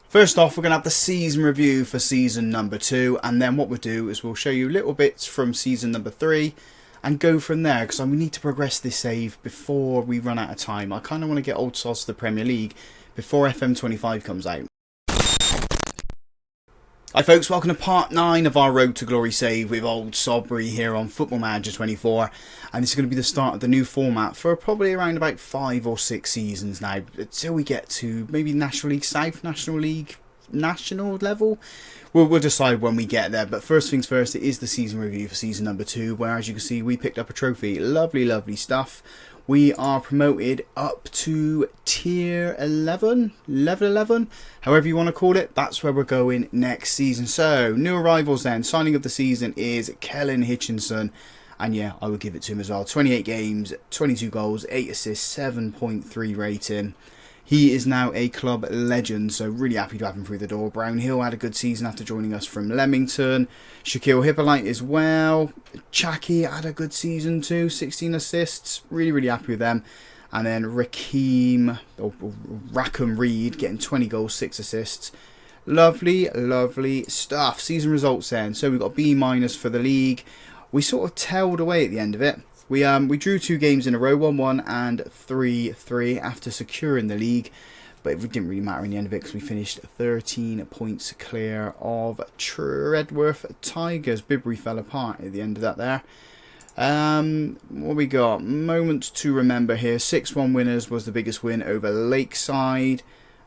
First off, we're going to have the season review for season number 2, and then what we'll do is we'll show you little bits from season number 3 and go from there, because we need to progress this save before we run out of time. I kind of want to get Old Sods to the Premier League before FM25 comes out. Hi folks, welcome to part 9 of our Road to Glory save with Old Sodbury here on Football Manager 24, and this is going to be the start of the new format for probably around about 5 or 6 seasons now, until we get to maybe National League South, National League National level. We'll decide when we get there, but first things first, it is the season review for season number 2, where as you can see we picked up a trophy. Lovely stuff. We are promoted up to tier 11, level 11, however you want to call it. That's where we're going next season. So, new arrivals then. Signing of the season is Kellen Hitchinson. And yeah, I would give it to him as well. 28 games, 22 goals, 8 assists, 7.3 rating. He is now a club legend, so really happy to have him through the door. Brownhill had a good season after joining us from Leamington. Shaquille Hippolyte as well. Chaki had a good season too, 16 assists. Really happy with them. And then Rackham Reed getting 20 goals, 6 assists. Lovely stuff. Season results then. So we've got B- for the league. We sort of tailed away at the end of it. We drew 2 games in a row, 1-1 and 3-3 after securing the league, but it didn't really matter in the end of it because we finished 13 points clear of Treadworth Tigers. Bibbury fell apart at the end of that there. What we got? Moments to remember here. 6-1 winners was the biggest win over Lakeside.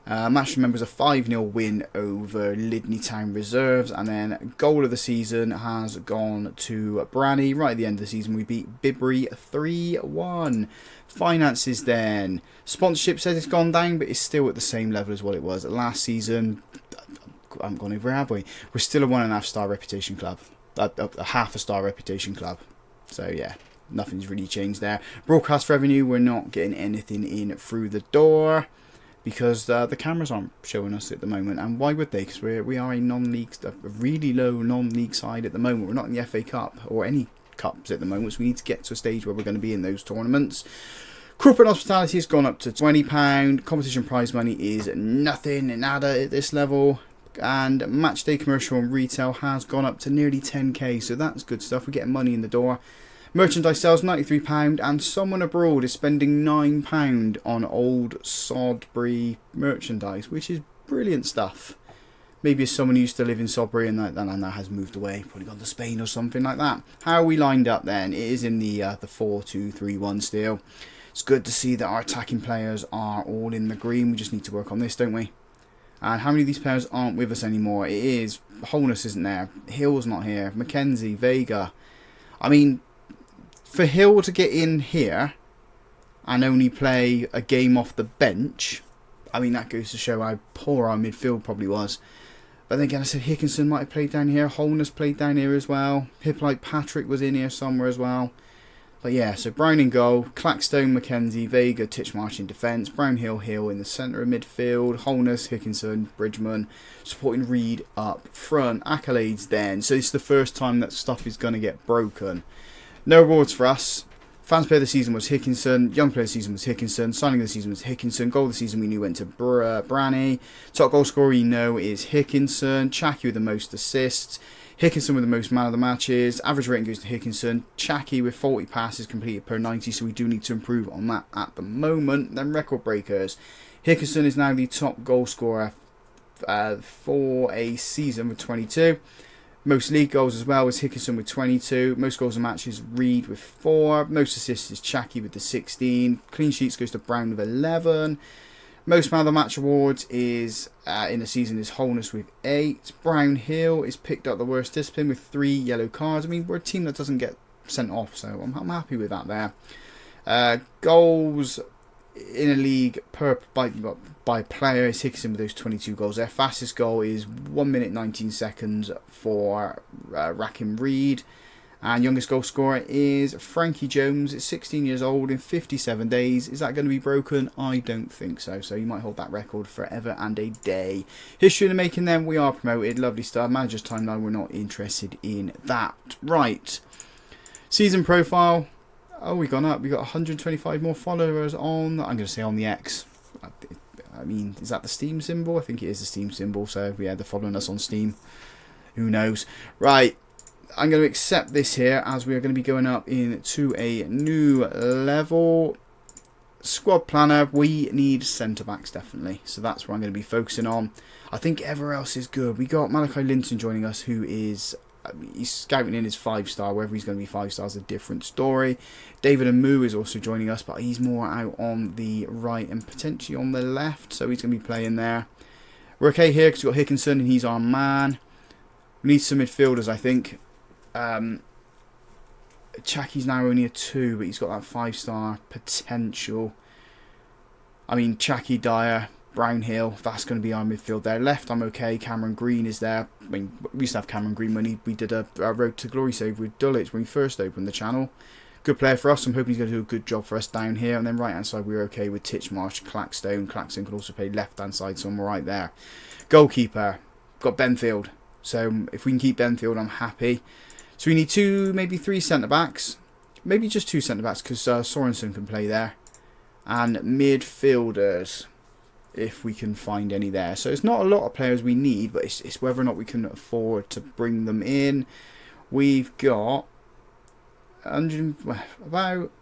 Match remembers a 5-0 win over Lydney Town Reserves, and then goal of the season has gone to Branny. Right at the end of the season we beat Bibbury 3-1. Finances then. Sponsorship says it's gone down, but it's still at the same level as what it was last season. I haven't gone over, have we? We're still a 1.5 star reputation club. A half a star reputation club. So yeah, nothing's really changed there. Broadcast revenue, we're not getting anything in through the door, because the cameras aren't showing us at the moment, and why would they? Because we are a non-league, a really low non-league side at the moment. We're not in the FA Cup or any cups at the moment, so we need to get to a stage where we're going to be in those tournaments. Corporate hospitality has gone up to £20. Competition prize money is nothing, nada at this level. And match day commercial and retail has gone up to nearly 10k, so that's good stuff. We're getting money in the door. Merchandise sales £93, and someone abroad is spending £9 on Old Sodbury merchandise, which is brilliant stuff. Maybe it's someone who used to live in Sodbury and that has moved away, probably gone to Spain or something like that. How are we lined up then? It is in the 4-2-3-1 still. It's good to see that our attacking players are all in the green. We just need to work on this, don't we? And how many of these players aren't with us anymore? It is Holness isn't there, Hill's not here, Mackenzie, Vega. I mean, for Hill to get in here and only play a game off the bench, I mean, that goes to show how poor our midfield probably was. But then again, I said Hickinson might have played down here. Holness played down here as well. Hippolyte Patrick was in here somewhere as well. But yeah, so Brown in goal, Clackstone, Mackenzie, Vega, Titchmarsh in defence, Brownhill, Hill in the centre of midfield, Holness, Hickinson, Bridgman, supporting Reed up front. Accolades then. So it's the first time that stuff is going to get broken. No rewards for us. Fans player of the season was Hickinson. Young player of the season was Hickinson. Signing of the season was Hickinson. Goal of the season we knew went to Branny. Top goal scorer we know is Hickinson. Chaki with the most assists. Hickinson with the most man of the matches. Average rating goes to Hickinson. Chaki with 40 passes completed per 90, so we do need to improve on that at the moment. Then record breakers. Hickinson is now the top goal scorer for a season with 22. Most league goals as well was Hickinson with 22. Most goals and matches Reed with 4. Most assists is Chaki with the 16. Clean sheets goes to Brown with 11. Most man of the match awards is in the season is Holness with 8. Brownhill is picked up the worst discipline with 3 yellow cards. I mean, we're a team that doesn't get sent off, so I'm happy with that there. Goals in a league by player is Hickinson with those 22 goals. Their fastest goal is 1 minute 19 seconds for Rackham Reed. And youngest goal scorer is Frankie Jones. It's 16 years old in 57 days. Is that going to be broken? I don't think so. So you might hold that record forever and a day. History in the making then. We are promoted. Lovely stuff. Manager's timeline. We're not interested in that. Right. Season profile. Oh, we've gone up. We've got 125 more followers on, I'm going to say on the X. I mean, is that the Steam symbol? I think it is the Steam symbol. So yeah, they're following us on Steam. Who knows? Right, I'm going to accept this here as we are going to be going up into a new level. Squad planner, we need centre backs definitely. So that's what I'm going to be focusing on. I think everywhere else is good. We got Malachi Linton joining us, who is... he's scouting in his 5-star. Whether he's going to be 5 stars is a different story. David Amu is also joining us, but he's more out on the right and potentially on the left, so he's going to be playing there. We're okay here because we've got Hickinson and he's our man. We need some midfielders, I think. Chaki's now only a 2, but he's got that 5-star potential. I mean, Chaki, Dyer, Brownhill, that's going to be our midfield there. Left, I'm okay. Cameron Green is there. I mean, we used to have Cameron Green when we did a Road to Glory save with Dulwich when we first opened the channel. Good player for us. I'm hoping he's going to do a good job for us down here. And then right-hand side, we're okay with Titchmarsh, Clackstone. Clackstone can also play left-hand side, so I'm right there. Goalkeeper, got Benfield. So if we can keep Benfield, I'm happy. So we need 2, maybe 3 centre-backs. Maybe just 2 centre-backs because Sorensen can play there. And midfielders, if we can find any there. So it's not a lot of players we need, but it's whether or not we can afford to bring them in. We've got about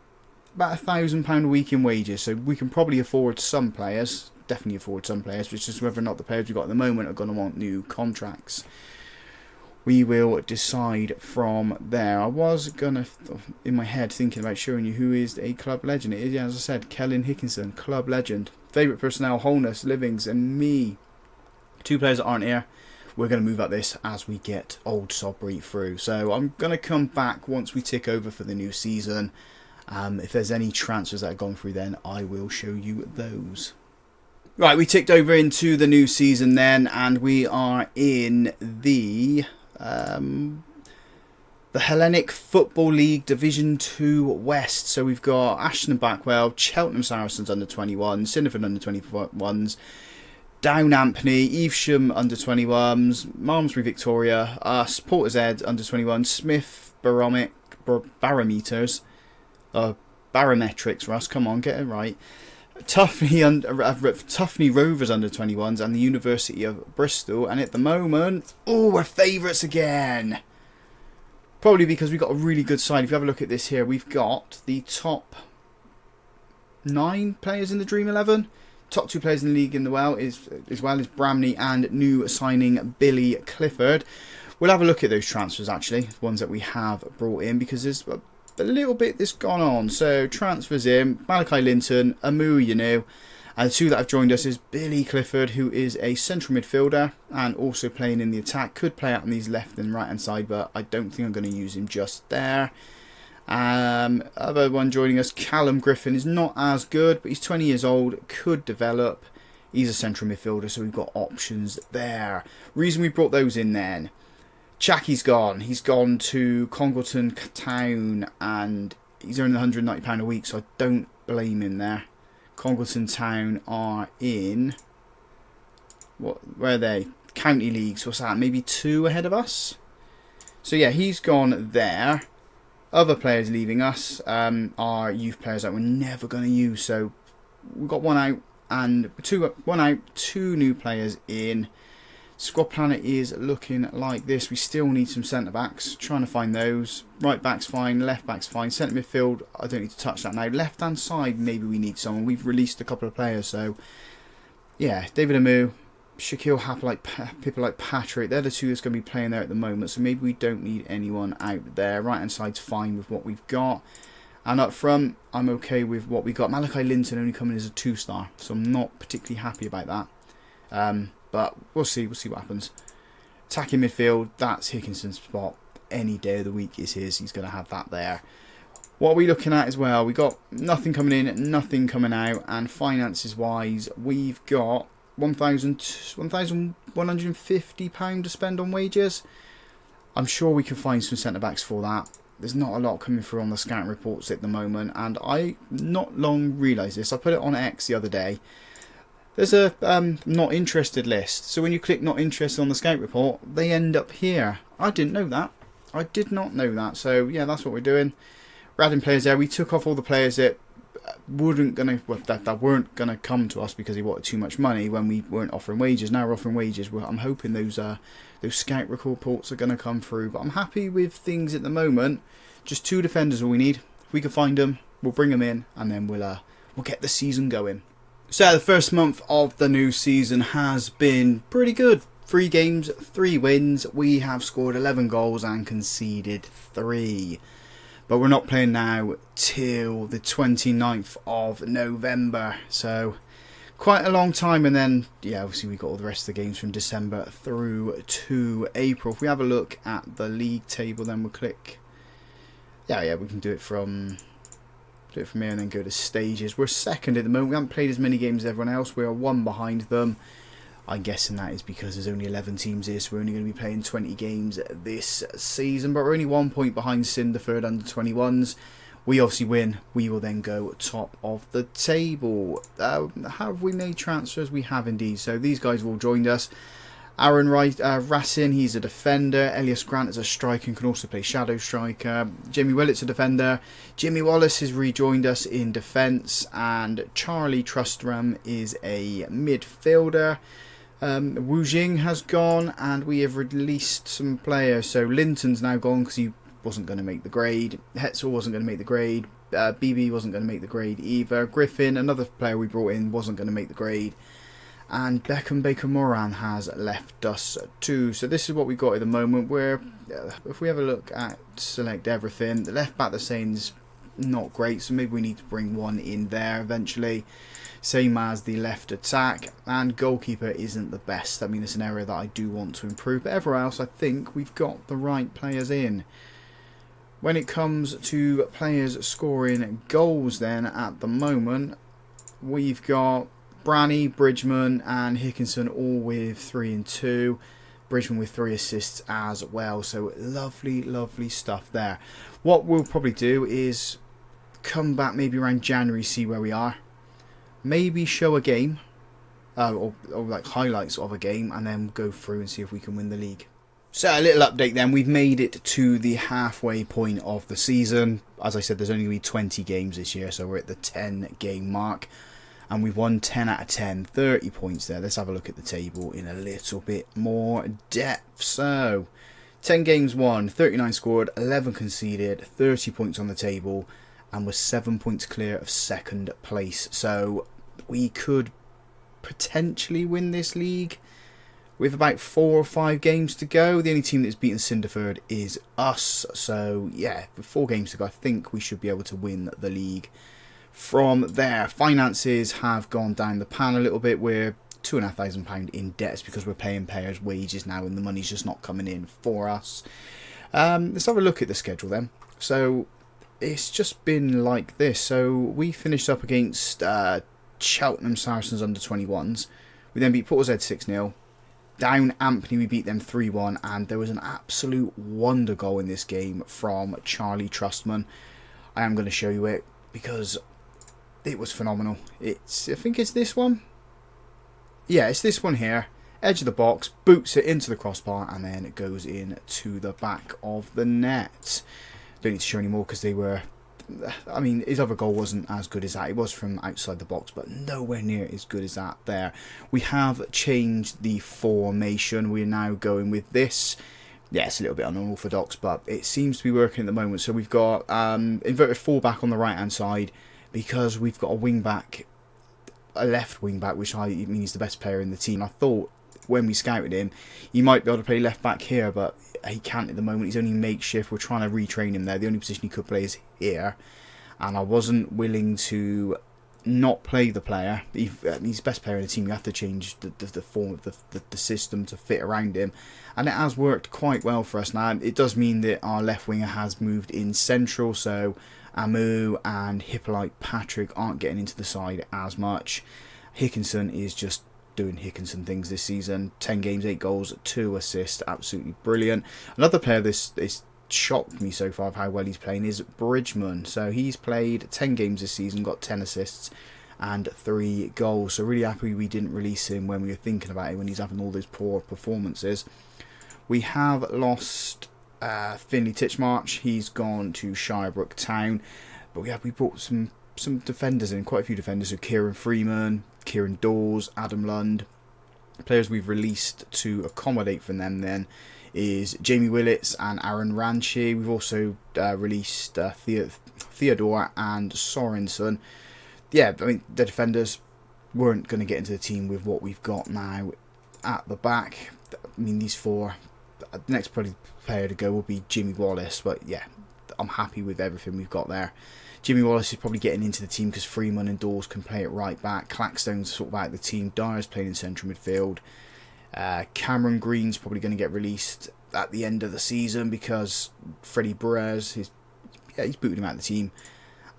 £1,000 a week in wages, so we can probably afford some players. Definitely afford some players, but it's just whether or not the players we've got at the moment are going to want new contracts. We will decide from there. I was gonna, in my head, thinking about showing you who is a club legend. It is, yeah, as I said, Kellen Hickinson, club legend. Favourite personnel, Holness, Livings, and me. 2 players that aren't here. We're going to move up this as we get Old Sodbury through. So I'm going to come back once we tick over for the new season. If there's any transfers that have gone through, then I will show you those. Right, we ticked over into the new season then, and we are in the Hellenic Football League Division 2 West. So we've got Ashton and Backwell, Cheltenham Saracens under 21s, Sinnerford under 21s, Down Ampney, Evesham under 21s, Malmesbury Victoria, us, Portishead under 21s, Smith Barometers, Barometrics, Russ, come on, get it right. Tuffney Rovers under 21s and the University of Bristol. And at the moment, oh, we're favourites again. Probably because we've got a really good side. If you have a look at this here, we've got the top 9 players in the Dream 11. Top 2 players in the league as well as Bramley and new signing Billy Clifford. We'll have a look at those transfers actually, the ones that we have brought in, because there's a little bit that's gone on. So transfers in, Malachi Linton, Amu, you know, and the 2 that have joined us is Billy Clifford, who is a central midfielder and also playing in the attack. Could play out on these left and right hand side, but I don't think I'm going to use him just there. Other one joining us, Callum Griffin, is not as good, but he's 20 years old, could develop. He's a central midfielder, so we've got options there. Reason we brought those in then. Chaki's gone. He's gone to Congleton Town and he's earning £190 a week, so I don't blame him there. Congleton Town are in... where are they? County Leagues. What's that? Maybe 2 ahead of us? So yeah, he's gone there. Other players leaving us are youth players that we're never going to use. So we've got 1 out and 2 new players in. Squad planner is looking like this. We still need some centre backs. Trying to find those. Right back's fine. Left back's fine. Centre midfield, I don't need to touch that now. Left hand side, maybe we need someone. We've released a couple of players, so yeah. David Amu, Shaquille people like Patrick. They're the 2 that's going to be playing there at the moment. So maybe we don't need anyone out there. Right hand side's fine with what we've got. And up front, I'm okay with what we got. Malachi Linton only coming as a 2-star, so I'm not particularly happy about that. But we'll see what happens. Attacking midfield, that's Hickinson's spot. Any day of the week is his. He's going to have that there. What are we looking at as well? We got nothing coming in, nothing coming out. And finances wise, we've got £1,150 to spend on wages. I'm sure we can find some centre backs for that. There's not a lot coming through on the scouting reports at the moment. And I not long realised this. I put it on X the other day. There's a not interested list. So when you click not interested on the scout report, they end up here. I didn't know that. I did not know that. So yeah, that's what we're doing. We're adding players there. We took off all the players that that weren't gonna come to us because he wanted too much money when we weren't offering wages. Now we're offering wages. I'm hoping those scout reports are gonna come through. But I'm happy with things at the moment. Just 2 defenders all we need. If we can find them, we'll bring them in, and then we'll get the season going. So the first month of the new season has been pretty good. 3 games, 3 wins. We have scored 11 goals and conceded 3. But we're not playing now till the 29th of November. So quite a long time. And then, yeah, obviously we got all the rest of the games from December through to April. If we have a look at the league table, then we'll click. Yeah, we can do it from here and then go to stages. We're second at the moment. We haven't played as many games as everyone else. We are 1 behind them. I'm guessing that is because there's only 11 teams here, so we're only going to be playing 20 games this season. But we're only 1 point behind Cinderford under 21s. We obviously win. We will then go top of the table. Have we made transfers? We have indeed. So these guys have all joined us. Aaron Rassin, he's a defender. Elias Grant is a striker and can also play shadow striker. Jamie Willett's a defender. Jimmy Wallace has rejoined us in defence. And Charlie Trustram is a midfielder. Wu Jing has gone, and we have released some players. So Linton's now gone because he wasn't going to make the grade. Hetzel wasn't going to make the grade. BB wasn't going to make the grade either. Griffin, another player we brought in, wasn't going to make the grade. And Beckham Baker Moran has left us too. So this is what we got at the moment. Where if we have a look at select everything, the left back they're saying is not great, so maybe we need to bring one in there eventually. Same as the left attack, and goalkeeper isn't the best. I mean, it's an area that I do want to improve, but everywhere else I think we've got the right players in. When it comes to players scoring goals then at the moment, we've got Branny, Bridgman and Hickinson all with 3 and 2. Bridgman with 3 assists as well. So lovely, lovely stuff there. What we'll probably do is come back maybe around January, see where we are. Maybe show a game, or like highlights of a game, and then go through and see if we can win the league. So a little update then. We've made it to the halfway point of the season. As I said, there's only going to be 20 games this year, so we're at the 10 game mark. And we've won 10 out of 10, 30 points there. Let's have a look at the table in a little bit more depth. So, 10 games won, 39 scored, 11 conceded, 30 points on the table, and we're 7 points clear of second place. So, we could potentially win this league with about 4 or 5 games to go. The only team that's beaten Cinderford is us. So, yeah, with 4 games to go, I think we should be able to win the league. From there, finances have gone down the pan a little bit. We're £2,500 in debts because we're paying players wages now and the money's just not coming in for us. Let's have a look at the schedule then. So it's just been like this. So we finished up against Cheltenham Saracens under 21s. We then beat Portishead 6-0. Down Ampney, we beat them 3-1, and there was an absolute wonder goal in this game from Charlie Trustman. I am going to show you it because it was phenomenal. I think it's this one. Yeah, it's this one here. Edge of the box, boots it into the crossbar, and then it goes in to the back of the net. Don't need to show any more because they were... I mean, his other goal wasn't as good as that. It was from outside the box, but nowhere near as good as that there. We have changed the formation. We're now going with this. Yeah, it's a little bit unorthodox, but it seems to be working at the moment. So we've got inverted full-back on the right-hand side, because we've got a left wing back, which I mean he's the best player in the team. I thought when we scouted him, he might be able to play left back here, but he can't at the moment. He's only makeshift. We're trying to retrain him there. The only position he could play is here, and I wasn't willing to not play the player. He's the best player in the team. You have to change the form of the system to fit around him, and it has worked quite well for us now. It does mean that our left winger has moved in central, so Amu and Hippolyte Patrick aren't getting into the side as much. Hickinson is just doing Hickinson things this season. 10 games, 8 goals, 2 assists. Absolutely brilliant. Another player this shocked me so far of how well he's playing is Bridgman. So he's played 10 games this season, got 10 assists and 3 goals. So really happy we didn't release him when we were thinking about it, when he's having all those poor performances. We have lost Finley Titchmarsh. He's gone to Shirebrook Town. But we brought some some defenders in, quite a few defenders. So Kieran Freeman, Kieran Dawes, Adam Lund. Players we've released to accommodate for them then is Jamie Willits and Aaron Ranchi. We've also released Theodore and Sorensen. Yeah, I mean, the defenders weren't going to get into the team with what we've got now at the back. I mean, these four, the next probably player to go will be Jimmy Wallace, but yeah, I'm happy with everything we've got there. Jimmy Wallace is probably getting into the team because Freeman and Dawes can play it right back. Clackstone's sort of out of the team. Dyer's playing in central midfield. Cameron Green's probably going to get released at the end of the season because Freddie Brez, he's booted him out of the team.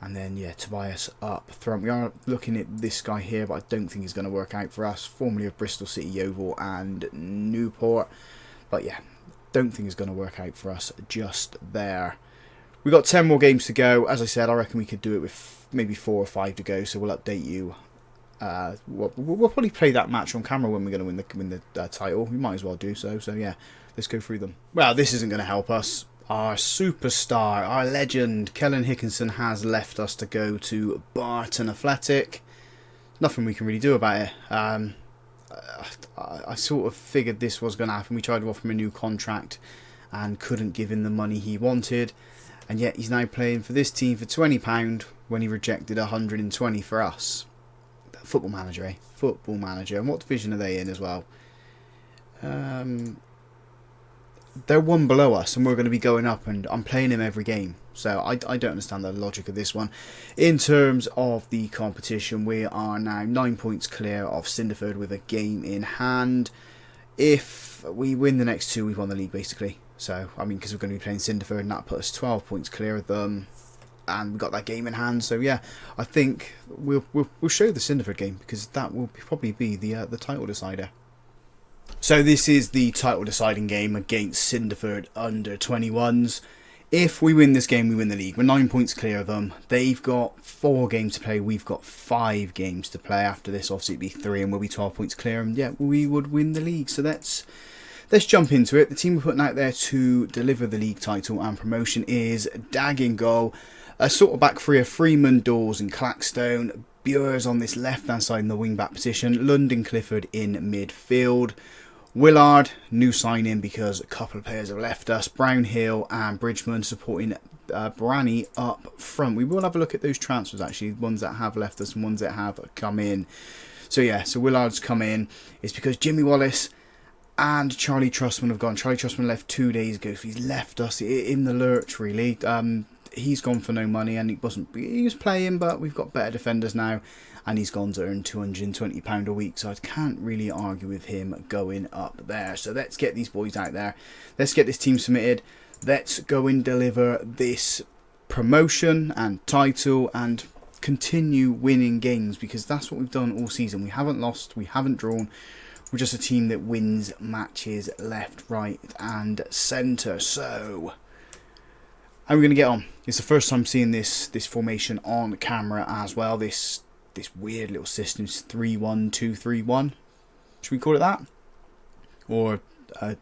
And then, yeah, Tobias up front. We are looking at this guy here, but I don't think he's going to work out for us. Formerly of Bristol City, Yeovil and Newport. But, yeah, don't think it's going to work out for us just there. We've got 10 more games to go. As I said, I reckon we could do it with maybe 4 or 5 to go. So we'll update you. We'll probably play that match on camera when we're going to win the title. We might as well do so. So, yeah, let's go through them. Well, this isn't going to help us. Our superstar, our legend, Kellen Hickinson has left us to go to Barton Athletic. Nothing we can really do about it. I sort of figured this was going to happen. We tried to offer him a new contract and couldn't give him the money he wanted. And yet he's now playing for this team for £20 when he rejected 120 for us. Football Manager, eh? Football Manager. And what division are they in as well? They're one below us and we're going to be going up, and I'm playing him every game. So I don't understand the logic of this one. In terms of the competition, we are now 9 points clear of Cinderford with a game in hand. If we win the next 2, we've won the league basically. So, I mean, because we're going to be playing Cinderford, and that put us 12 points clear of them. And we've got that game in hand. So, yeah, I think we'll show the Cinderford game because that will probably be the title decider. So this is the title deciding game against Cinderford under 21s. If we win this game, we win the league. We're 9 points clear of them. They've got 4 games to play. We've got 5 games to play. After this, obviously, it'd be 3 and we'll be 12 points clear. And yeah, we would win the league. So let's jump into it. The team we're putting out there to deliver the league title and promotion is Dag in goal. A sort of back three of Freeman, Dawes and Clackstone. Bures on this left-hand side in the wing-back position. London Clifford in midfield. Willard, new sign-in because a couple of players have left us. Brownhill and Bridgman supporting Branny up front. We will have a look at those transfers, actually, ones that have left us and ones that have come in. So, yeah, so Willard's come in. It's because Jimmy Wallace and Charlie Trussman have gone. Charlie Trussman left 2 days ago, so he's left us in the lurch, really. He's gone for no money, and he was playing, but we've got better defenders now. And he's gone to earn £220 a week, so I can't really argue with him going up there. So let's get these boys out there. Let's get this team submitted. Let's go and deliver this promotion and title and continue winning games, because that's what we've done all season. We haven't lost, we haven't drawn. We're just a team that wins matches left, right and centre. So how are we going to get on? It's the first time seeing this formation on camera as well. This weird little system, 3-1-2-3-1. Should we call it that? Or a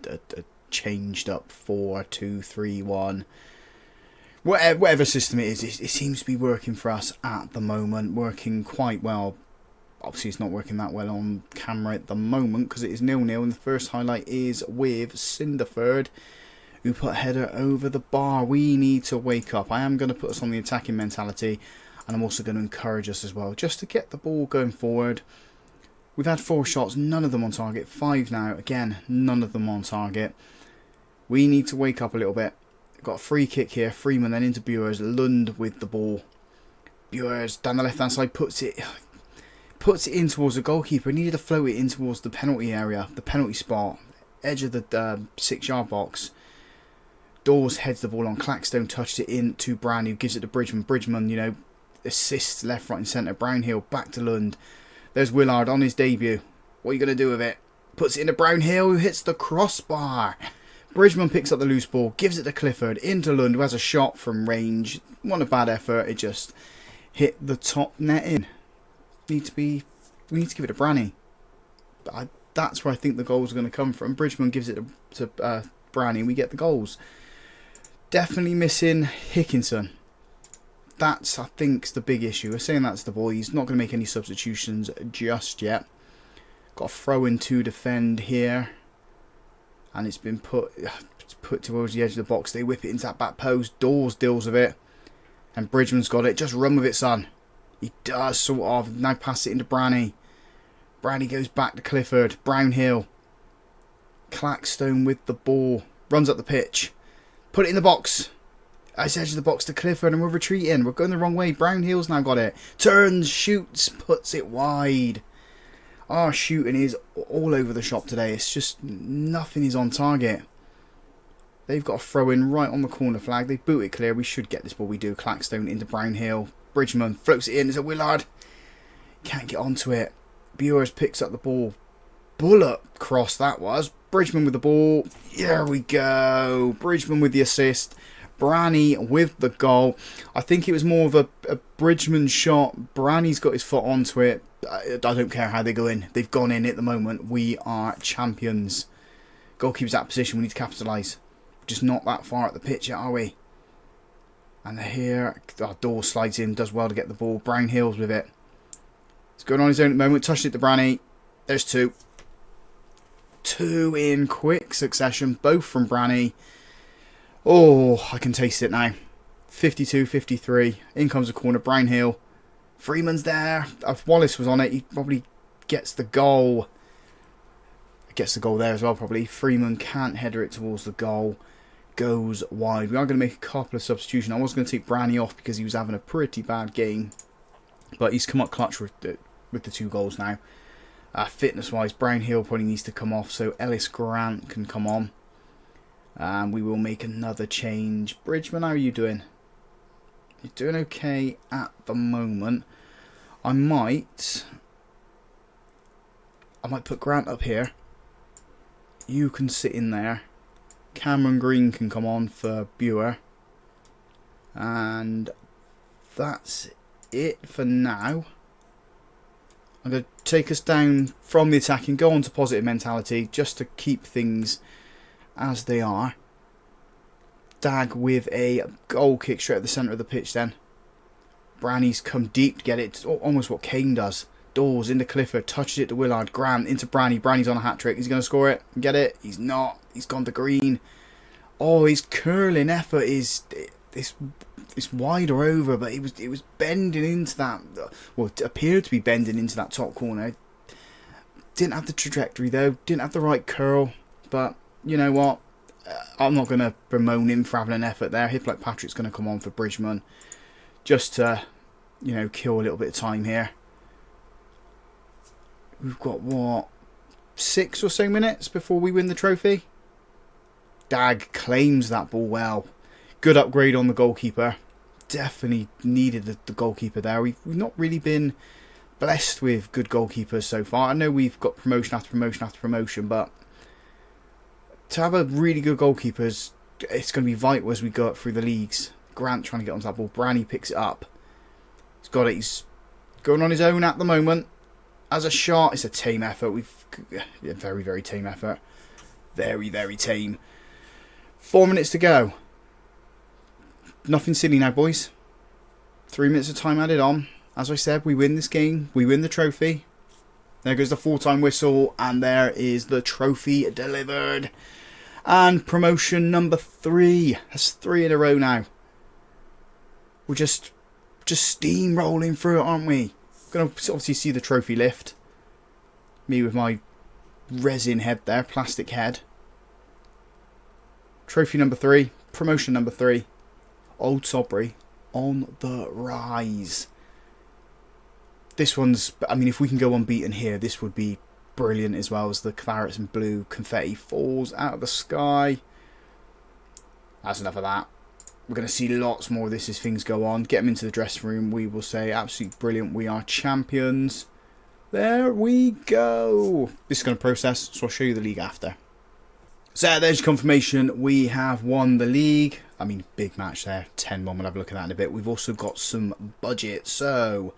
changed up 4-2-3-1. Whatever system it is, it seems to be working for us at the moment. Working quite well. Obviously, it's not working that well on camera at the moment because it is 0-0. And the first highlight is with Cinderford, who put a header over the bar. We need to wake up. I am going to put us on the attacking mentality. And I'm also going to encourage us as well, just to get the ball going forward. We've had 4 shots, none of them on target. 5 now, again, none of them on target. We need to wake up a little bit. Got a free kick here. Freeman then into Bures. Lund with the ball. Bures down the left-hand side puts it in towards the goalkeeper. He needed to float it in towards the penalty area, the penalty spot, edge of the 6-yard box. Dawes heads the ball on. Clackstone touched it in to Brown, who gives it to Bridgman. Bridgman, you know, assists left, right and centre. Brownhill back to Lund. There's Willard on his debut. What are you going to do with it? Puts it into Brownhill, who hits the crossbar. Bridgman picks up the loose ball, gives it to Clifford, into Lund, who has a shot from range. Not a bad effort, it just hit the top netting. We need to give it to Branny. That's where I think the goals are going to come from. Bridgman gives it to Branny and we get the goals. Definitely missing Hickinson. That's, I think, the big issue. We're saying that's the boys. Not going to make any substitutions just yet. Got a throw in to defend here. And it's been put towards the edge of the box. They whip it into that back post. Dawes deals with it. And Bridgman's got it. Just run with it, son. He does, sort of. Now pass it into Branny. Branny goes back to Clifford. Brownhill. Clackstone with the ball. Runs up the pitch. Put it in the box. It's edge of the box to Clifford, and we're retreating. We're going the wrong way. Brownhill's now got it. Turns, shoots, puts it wide. Our shooting is all over the shop today. It's just nothing is on target. They've got a throw in right on the corner flag. They boot it clear. We should get this ball. We do. Clackstone into Brownhill. Bridgman floats it in. There's a Willard. Can't get onto it. Bures picks up the ball. Bullet cross that was. Bridgman with the ball. Here we go. Bridgman with the assist. Branny with the goal. I think it was more of a Bridgman shot. Branny's got his foot onto it. I don't care how they go in. They've gone in at the moment. We are champions. Goalkeeper's out of position. We need to capitalise. Just not that far at the pitch yet, are we? And here, our Dawes slides in. Does well to get the ball. Brownhill's with it. He's going on his own at the moment. Touching it to Branny. There's two. Two in quick succession. Both from Branny. Oh, I can taste it now. 52-53. In comes the corner. Brownhill. Freeman's there. If Wallace was on it, he probably gets the goal. Gets the goal there as well, probably. Freeman can't header it towards the goal. Goes wide. We are going to make a couple of substitutions. I was going to take Branny off because he was having a pretty bad game. But he's come up clutch with the 2 goals now. Fitness-wise, Brownhill probably needs to come off. So Ellis Grant can come on. And we will make another change. Bridgman, how are you doing? You're doing okay at the moment. I might put Grant up here. You can sit in there. Cameron Green can come on for Buer. And that's it for now. I'm going to take us down from the attack and go on to positive mentality just to keep things as they are. Dag with a goal kick straight at the centre of the pitch then. Branny's come deep to get it. It's almost what Kane does. Dawes into Clifford. Touches it to Willard. Grant into Branny. Branny's on a hat-trick. He's going to score it. Get it? He's not. He's gone to Green. Oh, his curling effort is... It's wider over, but it was bending into that... Well, it appeared to be bending into that top corner. Didn't have the trajectory, though. Didn't have the right curl. But... you know what? I'm not going to bemoan him for having an effort there. Hippolyte Patrick's going to come on for Bridgman. Just to, you know, kill a little bit of time here. We've got, what, 6 or so minutes before we win the trophy? Dag claims that ball well. Good upgrade on the goalkeeper. Definitely needed the goalkeeper there. We've not really been blessed with good goalkeepers so far. I know we've got promotion after promotion after promotion, but... to have a really good goalkeeper, it's going to be vital as we go up through the leagues. Grant trying to get onto that ball. Branny picks it up. He's got it. He's going on his own at the moment. As a shot, it's a tame effort. Very, very tame effort. Very, very tame. 4 minutes to go. Nothing silly now, boys. 3 minutes of time added on. As I said, we win this game. We win the trophy. There goes the full-time whistle, and there is the trophy delivered. And promotion number 3. That's 3 in a row now. We're just steamrolling through it, aren't we? Going to obviously see the trophy lift. Me with my resin head there, plastic head. Trophy number 3, promotion number 3. Old Sodbury on the rise. This one's, I mean, if we can go unbeaten here, this would be brilliant as well as the clarets and blue confetti falls out of the sky. That's enough of that. We're going to see lots more of this as things go on. Get them into the dressing room. We will say, absolutely brilliant. We are champions. There we go. This is going to process, so I'll show you the league after. So there's confirmation. We have won the league. I mean, big match there. 10-1. We'll have a look at that in a bit. We've also got some budget. So...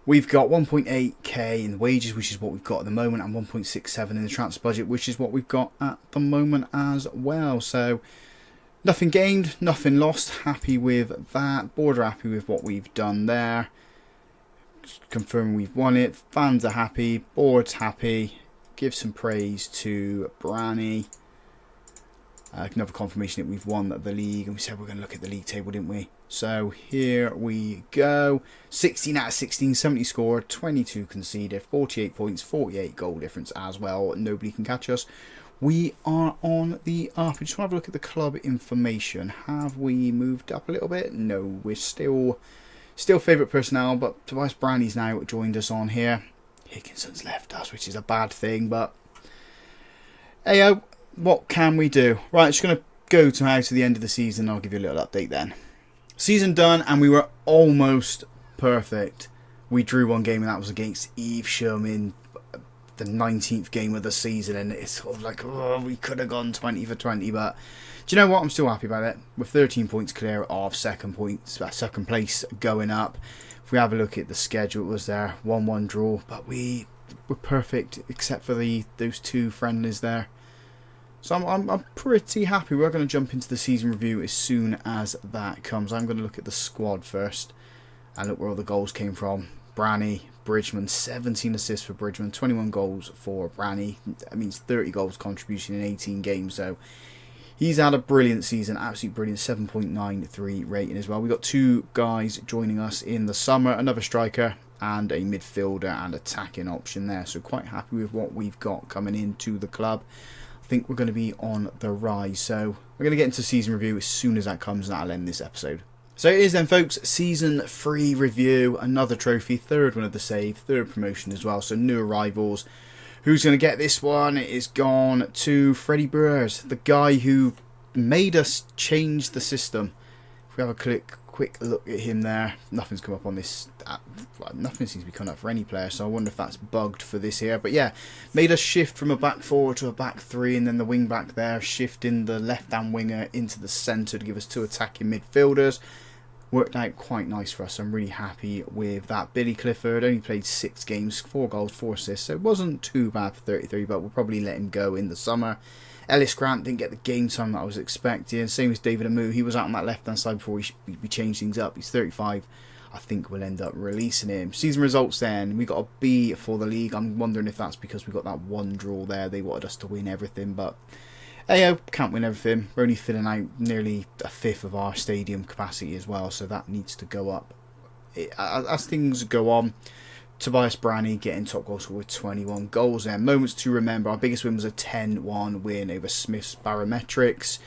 we've got 1.8k in the wages, which is what we've got at the moment, and 1.67 in the transfer budget, which is what we've got at the moment as well. So Nothing gained, nothing lost. Happy with that. Board are happy with what we've done there. Confirm we've won it. Fans are happy. Board's happy. Give some praise to Branny. Another confirmation that we've won the league. And we said we're going to look at the league table, didn't we? So here we go. 16 out of 16, 70 scored, 22 conceded, 48 points, 48 goal difference as well. Nobody can catch us. We are on the up. I just want to have a look at the club information. Have we moved up a little bit? No, we're still favourite personnel, but Tobias Branny's now joined us on here. Hickinson's left us, which is a bad thing, but hey, what can we do? Right, just going to go to the end of the season. I'll give you a little update then. Season done, and we were almost perfect. We drew one game, and that was against Evesham in the 19th game of the season, and it's sort of like, oh, we could have gone 20 for 20, but do you know what? I'm still happy about it. We're 13 points clear of second place going up. If we have a look at the schedule, it was there 1-1 draw, but we were perfect except for those two friendlies there. So I'm pretty happy. We're going to jump into the season review as soon as that comes. I'm going to look at the squad first and look where all the goals came from. Branny, Bridgman, 17 assists for Bridgman, 21 goals for Branny. That means 30 goals contribution in 18 games. So he's had a brilliant season, absolutely brilliant, 7.93 rating as well. We've got two guys joining us in the summer, another striker and a midfielder and attacking option there. So quite happy with what we've got coming into the club. I think we're going to be on the rise. So we're going to get into season review as soon as that comes, and that'll end this episode. So it is then, folks, season 3 review, another trophy, third one of the save, third promotion as well, so new arrivals. Who's going to get this one? It is gone to Freddie Brewers, the guy who made us change the system. If we have a quick look at him there, nothing's come up on this, nothing seems to be coming up for any player, so I wonder if that's bugged for this here. But yeah, made us shift from a back 4 to a back 3, and then the wing back there, shifting the left hand winger into the centre to give us two attacking midfielders. Worked out quite nice for us. I'm really happy with that. Billy Clifford only played 6 games, 4 goals, 4 assists, so it wasn't too bad for 33, but we'll probably let him go in the summer. Ellis Grant didn't get the game time that I was expecting. Same as David Amu. He was out on that left hand side before we changed things up. He's 35. I think we'll end up releasing him. Season results then. We got a B for the league. I'm wondering if that's because we got that one draw there. They wanted us to win everything, but hey, can't win everything. We're only filling out nearly a fifth of our stadium capacity as well, so that needs to go up. As things go on, Tobias Branny getting top goal scorer with 21 goals there. Moments to remember, our biggest win was a 10-1 win over Smith's Barometrics.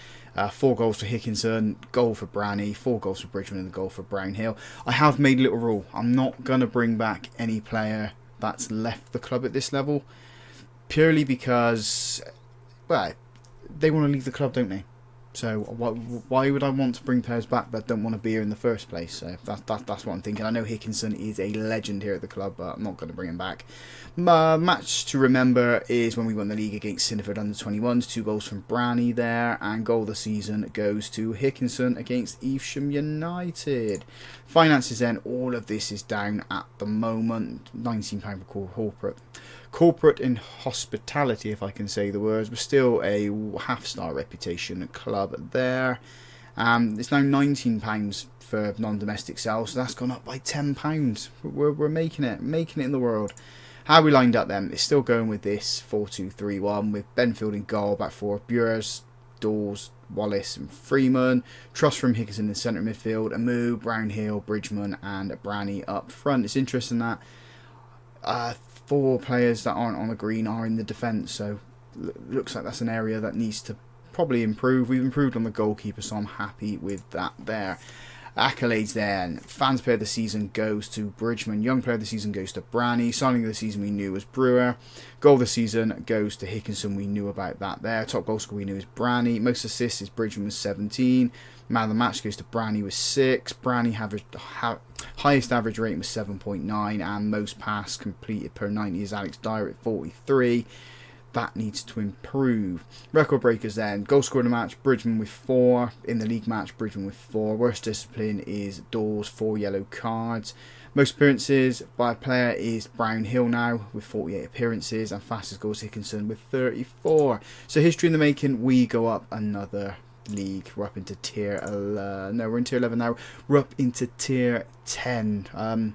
4 goals for Hickinson, goal for Branny, 4 goals for Bridgman, and a goal for Brownhill. I have made a little rule. I'm not going to bring back any player that's left the club at this level, purely because, well, they want to leave the club, don't they? So why would I want to bring players back that don't want to be here in the first place? So that's what I'm thinking. I know Hickinson is a legend here at the club, but I'm not going to bring him back. Match to remember is when we won the league against Siniford under 21s. 2 goals from Branny there, and goal of the season goes to Hickinson against Evesham United. Finances then, all of this is down at the moment. £19 for corporate in hospitality, if I can say the words, but still a half-star reputation club there. It's now £19 for non-domestic sales, so that's gone up by £10. We're making it in the world. How we lined up then? It's still going with this 4-2-3-1 with Benfield in goal, back 4, Bures, Dawes, Wallace and Freeman, Truss from Hickinson in centre midfield, Amu, Brownhill, Bridgman and Branny up front. It's interesting that 4 players that aren't on the green are in the defence, so looks like that's an area that needs to probably improve. We've improved on the goalkeeper, so I'm happy with that there. Accolades then. Fans player of the season goes to Bridgman. Young player of the season goes to Branny. Signing of the season we knew was Brewer. Goal of the season goes to Hickinson. We knew about that there. Top goal scorer we knew is Branny. Most assists is Bridgman with 17. Man of the match goes to Branny with 6. Branny highest average rating was 7.9, and most pass completed per 90 is Alex Dyer at 43. That needs to improve. Record breakers then. Goal scorer in the match, Bridgman with 4. In the league match, Bridgman with 4. Worst discipline is Dawes, 4 yellow cards. Most appearances by a player is Brownhill now with 48 appearances, and fastest goals Hickinson with 34. So history in the making, we go up another league. We're up into tier no, we're in tier 11 now. We're up into tier 10.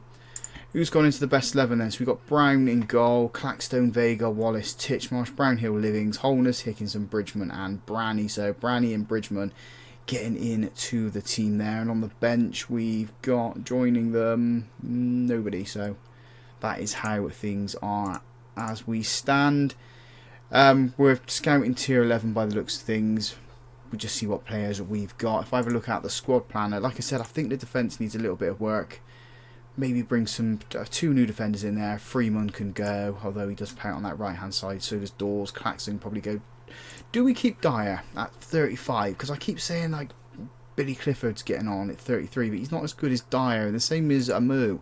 Who's gone into the best 11 then? So we've got Brown in goal, Clackstone, Vega, Wallace, Titchmarsh, Brownhill, Livings, Holness, Hickinson, Bridgman and Branny. So Branny and Bridgman getting into the team there. And on the bench we've got, joining them, nobody. So that is how things are as we stand. We're scouting tier 11 by the looks of things. We just see what players we've got. If I have a look at the squad planner, like I said, I think the defence needs a little bit of work. Maybe bring some 2 new defenders in there. Freeman can go, although he does play out on that right hand side. So does Dawes. Claxton probably go. Do we keep Dyer at 35? Because I keep saying like Billy Clifford's getting on at 33, but he's not as good as Dyer. The same as Amu.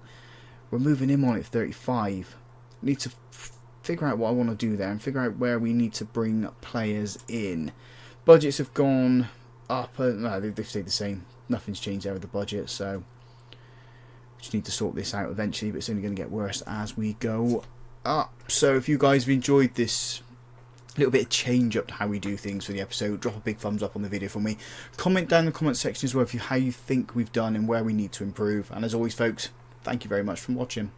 We're moving him on at 35. Need to figure out what I want to do there and figure out where we need to bring players in. Budgets have gone up. No, they've stayed the same. Nothing's changed there with the budget, so just need to sort this out eventually, but it's only going to get worse as we go up. So if you guys have enjoyed this little bit of change up to how we do things for the episode, drop a big thumbs up on the video for me. Comment down in the comment section as well how you think we've done and where we need to improve. And as always folks, thank you very much for watching.